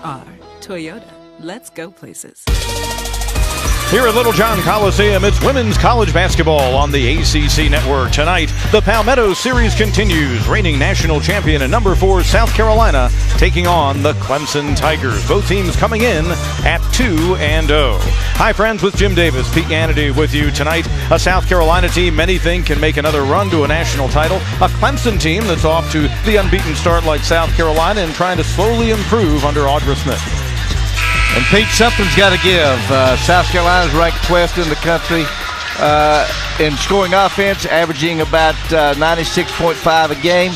are Toyota. Let's go places. Here at Little John Coliseum, it's women's college basketball on the ACC Network. Tonight, the Palmetto Series continues. Reigning national champion and number 4 South Carolina taking on the Clemson Tigers. Both teams coming in at 2-0. Hi, friends, with Jim Davis, Pete Hannity with you tonight. A South Carolina team many think can make another run to a national title. A Clemson team that's off to the unbeaten start like South Carolina and trying to slowly improve under Audra Smith. And Pete, something's got to give. South Carolina's ranked 12th in the country in scoring offense, averaging about 96.5 a game.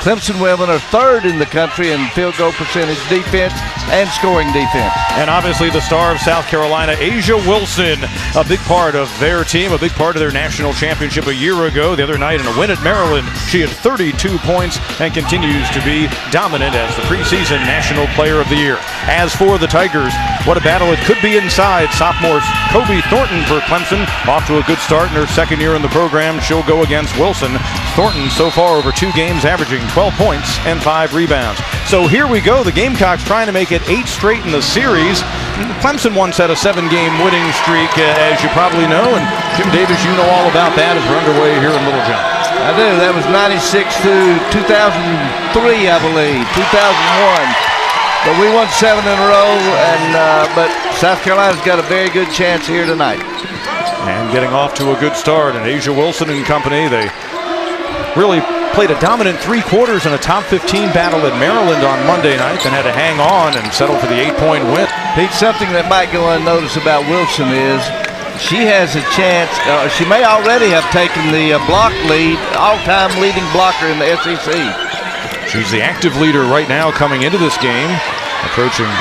Clemson Women are 3rd in the country in field goal percentage defense and scoring defense. And obviously the star of South Carolina, A'ja Wilson, a big part of their team, a big part of their national championship a year ago. The other night in a win at Maryland, she had 32 points and continues to be dominant as the preseason National Player of the Year. As for the Tigers, what a battle it could be inside. Sophomore Kobe Thornton for Clemson, off to a good start in her second year in the program. She'll go against Wilson. Thornton so far over 2 games averaging 12 points and 5 rebounds. So here we go. The Gamecocks trying to make it 8 straight in the series. Clemson once had a 7-game winning streak, as you probably know. And Jim Davis, you know all about that as we're underway here in Little John. I do. That was 96 to 2003, I believe, 2001. But we won 7 in a row, and but South Carolina's got a very good chance here tonight. And getting off to a good start, and A'ja Wilson and company, they really played a dominant 3 quarters in a top 15 battle at Maryland on Monday night, then had to hang on and settle for the 8-point win. Pete, something that might go unnoticed about Wilson is she has a chance, she may already have taken the block lead, all-time leading blocker in the SEC. She's the active leader right now coming into this game, approaching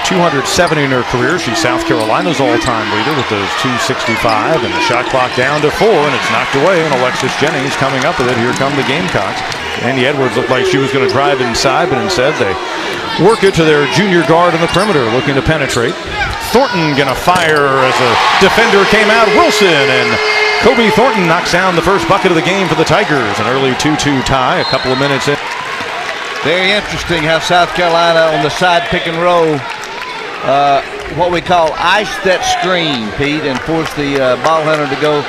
270 in her career. She's South Carolina's all-time leader with those 265, and the shot clock down to 4, and it's knocked away, and Alexis Jennings coming up with it. Here come the Gamecocks. Andy Edwards looked like she was going to drive inside, but instead they work it to their junior guard on the perimeter, looking to penetrate. Thornton going to fire as a defender came out. Wilson, and Kobe Thornton knocks down the first bucket of the game for the Tigers. An early 2-2 tie, a couple of minutes in. Very interesting how South Carolina on the side pick and roll, what we call ice that screen, Pete, and force the ball hunter to go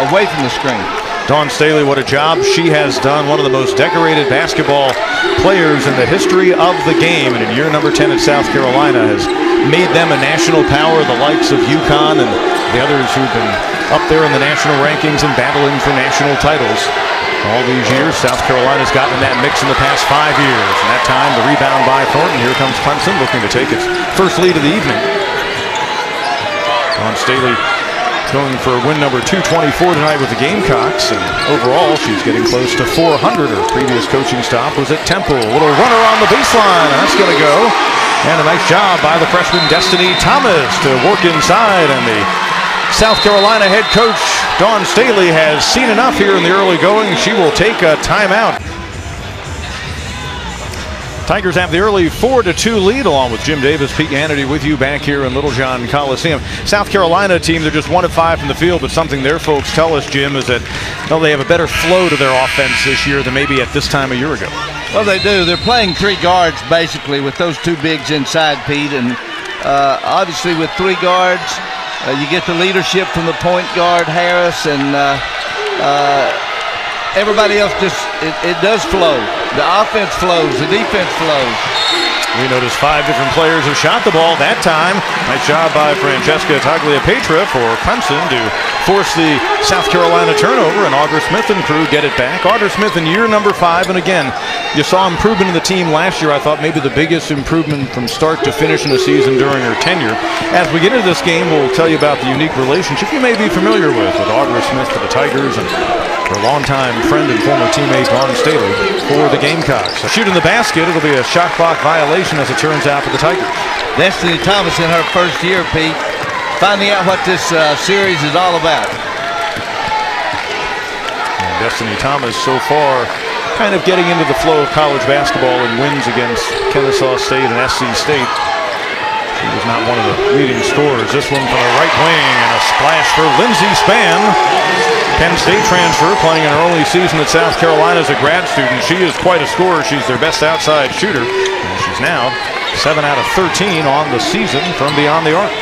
away from the screen. Dawn Staley, what a job she has done. One of the most decorated basketball players in the history of the game, and in year number 10 at South Carolina has made them a national power, the likes of UConn and the others who've been up there in the national rankings and battling for national titles. All these years, South Carolina's gotten in that mix in the past 5 years. And that time, the rebound by Thornton. Here comes Clemson looking to take its first lead of the evening. Dawn Staley going for win number 224 tonight with the Gamecocks. And overall, she's getting close to 400. Her previous coaching stop was at Temple. A little runner on the baseline. And that's going to go. And a nice job by the freshman Destiny Thomas to work inside. And the South Carolina head coach Dawn Staley has seen enough here in the early going. She will take a timeout. Tigers have the early 4-2 lead, along with Jim Davis, Pete Hannity with you back here in Little John Coliseum. South Carolina team, they're just 1 of 5 from the field, but something their folks tell us, Jim, is that they have a better flow to their offense this year than maybe at this time a year ago. Well, they do. They're playing 3 guards basically with those 2 bigs inside, Pete, and obviously with 3 guards, you get the leadership from the point guard, Harris, and everybody else just, it does flow. The offense flows, the defense flows. We noticed 5 different players have shot the ball that time. Nice job by Francesca Tagliapetra for Clemson to force the South Carolina turnover, and Audra Smith and crew get it back. Audra Smith in year number 5, and again, you saw improvement in the team last year. I thought maybe the biggest improvement from start to finish in the season during her tenure. As we get into this game, we'll tell you about the unique relationship you may be familiar with Audra Smith for the Tigers and her longtime friend and former teammate Dawn Staley for the Gamecocks. Shooting the basket, it'll be a shot clock violation as it turns out for the Tigers. Destiny Thomas in her first year, Pete, finding out what this series is all about. And Destiny Thomas so far kind of getting into the flow of college basketball and wins against Kennesaw State and SC State. She was not one of the leading scorers. This one from the right wing, and a splash for Lindsey Spann. Penn State transfer, playing in her only season at South Carolina as a grad student. She is quite a scorer. She's their best outside shooter. And she's now 7 out of 13 on the season from beyond the arc.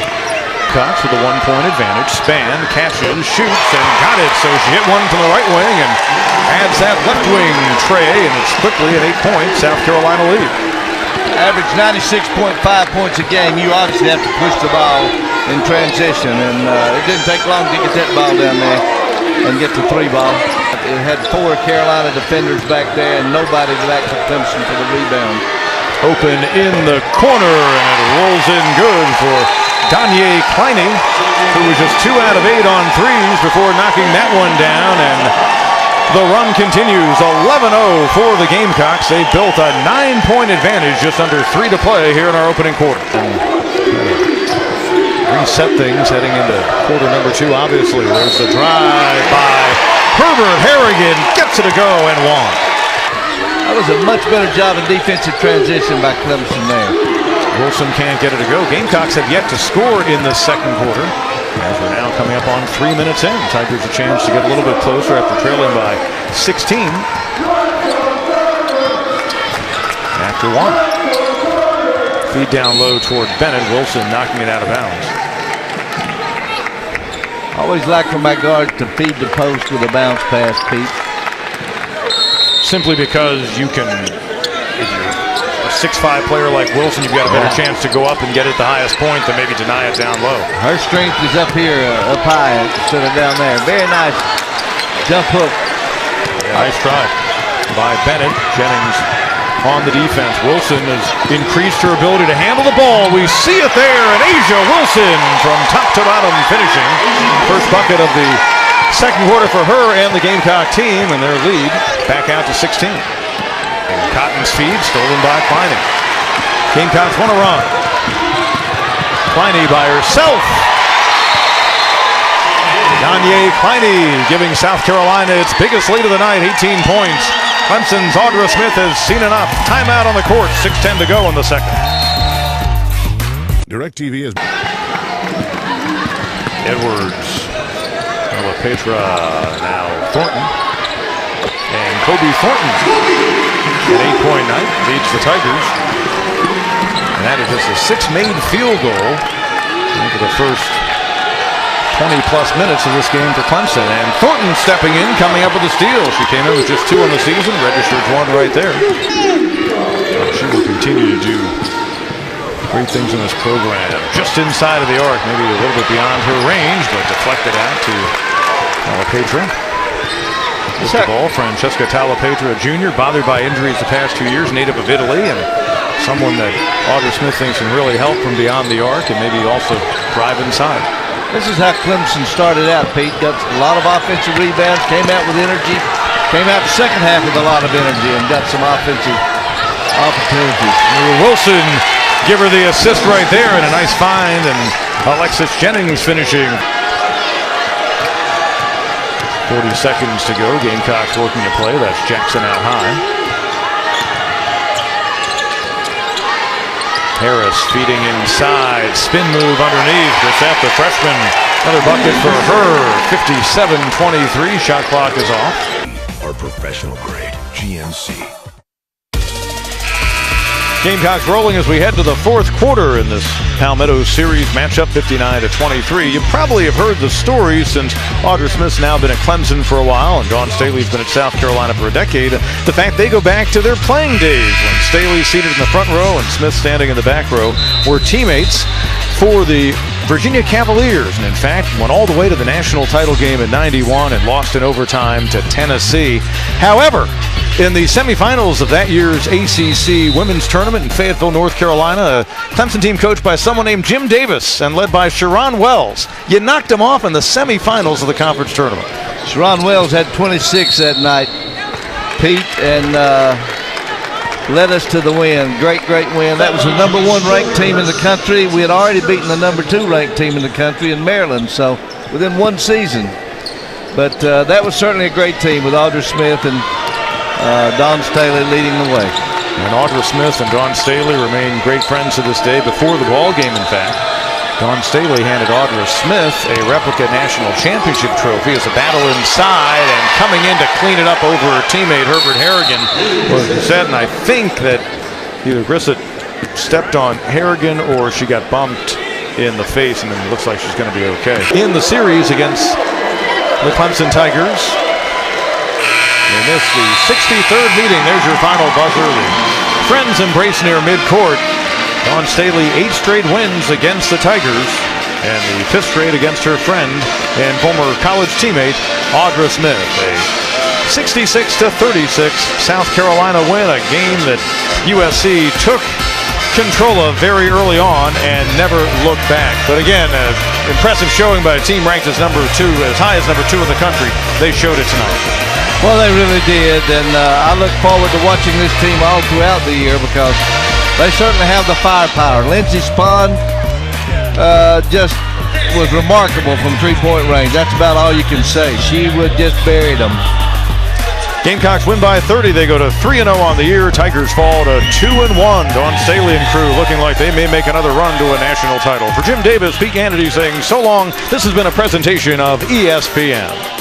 Cox with a 1-point advantage. Span catches, shoots, and got it. So she hit one from the right wing and adds that left wing tray, and it's quickly an 8-point South Carolina lead. Average 96.5 points a game. You obviously have to push the ball in transition, and it didn't take long to get that ball down there and get the 3 ball. It had 4 Carolina defenders back there and nobody back to Clemson for the rebound. Open in the corner, and it rolls in good for Danye Kleine, who was just 2 out of 8 on threes before knocking that one down, and the run continues. 11-0 for the Gamecocks. They built a 9-point advantage just under 3 to play here in our opening quarter. Reset things heading into quarter number 2. Obviously, there's the drive by Herbert. Harrigan gets it to go and won. That was a much better job in defensive transition by Clemson there. Wilson can't get it to go. Gamecocks have yet to score in the second quarter, as we're now coming up on 3 minutes in. Tigers a chance to get a little bit closer after trailing by 16. After 1. Feed down low toward Bennett. Wilson knocking it out of bounds. Always like for my guards to feed the post with a bounce pass, Pete. Simply because you can, if you're a 6'5" player like Wilson, you've got a better chance to go up and get it the highest point than maybe deny it down low. Her strength is up here, up high, instead of down there. Very nice jump hook. Nice try by Bennett. Jennings on the defense. Wilson has increased her ability to handle the ball. We see it there, and Asia Wilson from top to bottom finishing. First bucket of the second quarter for her and the Gamecock team, and their lead back out to 16. And Cotton's feed stolen by Kleine. Gamecocks want to run. Kleine by herself. Danye Kleine giving South Carolina its biggest lead of the night, 18 points. Clemson's Audra Smith has seen enough. Timeout on the court, 6:10 to go in the second. DirecTV is Edwards. Petra, now Thornton. And Kobe Thornton, an 8-point night, leads the Tigers. And that is just a 6 made field goal into the first 20-plus minutes of this game for Clemson. And Thornton stepping in, coming up with a steal. She came in with just 2 on the season, registered 1 right there. She will continue to do great things in this program. Just inside of the arc, maybe a little bit beyond her range, but deflected out to Talapetra. With the ball, Francesca Talapetra Jr., bothered by injuries the past 2 years, native of Italy, and someone that Audra Smith thinks can really help from beyond the arc and maybe also drive inside. This is how Clemson started out, Pete. Got a lot of offensive rebounds, came out with energy, came out the second half with a lot of energy and got some offensive opportunities. Wilson give her the assist right there, and a nice find, and Alexis Jennings finishing. 40 seconds to go. Gamecocks working to play. That's Jackson out high. Harris feeding inside. Spin move underneath. Brissett, the freshman. Another bucket for her. 57-23. Shot clock is off. our professional grade GNC. Gamecocks rolling as we head to the fourth quarter in this Palmetto Series matchup, 59-23. You probably have heard the story since Audra Smith's now been at Clemson for a while and Dawn Staley's been at South Carolina for a decade. The fact they go back to their playing days when Staley seated in the front row and Smith standing in the back row were teammates for the Virginia Cavaliers, and in fact went all the way to the national title game in '91 and lost in overtime to Tennessee. However, in the semifinals of that year's ACC women's tournament in Fayetteville, North Carolina, a Clemson team coached by someone named Jim Davis and led by Sharon Wells, you knocked them off in the semifinals of the conference tournament. Sharon Wells had 26 that night, Pete, and led us to the win. Great win. That was the #1 ranked team in the country. We had already beaten the #2 ranked team in the country in Maryland, so within one season. But that was certainly a great team with Audra Smith and Dawn Staley leading the way. And Audra Smith and Dawn Staley remain great friends to this day. Before the ball game, in fact, Dawn Staley handed Audra Smith a replica national championship trophy as a battle inside, and coming in to clean it up over her teammate Herbert Harrigan was said. And I think that either Grissett stepped on Harrigan or she got bumped in the face, and then it looks like she's going to be okay. In the series against the Clemson Tigers. In this, the 63rd meeting, there's your final buzzer. The friends embrace near midcourt. Dawn Staley, 8 straight wins against the Tigers, and the 5th straight against her friend and former college teammate, Audra Smith. A 66-36 South Carolina win, a game that USC took control of very early on and never looked back. But again, an impressive showing by a team ranked as number 2, as high as number 2 in the country. They showed it tonight. Well, they really did, and I look forward to watching this team all throughout the year because they certainly have the firepower. Lindsey Spahn just was remarkable from three-point range. That's about all you can say. She would just bury them. Gamecocks win by 30. They go to 3-0 on the year. Tigers fall to 2-1. Dawn Staley and crew looking like they may make another run to a national title. For Jim Davis, Pete Hannity saying so long. This has been a presentation of ESPN.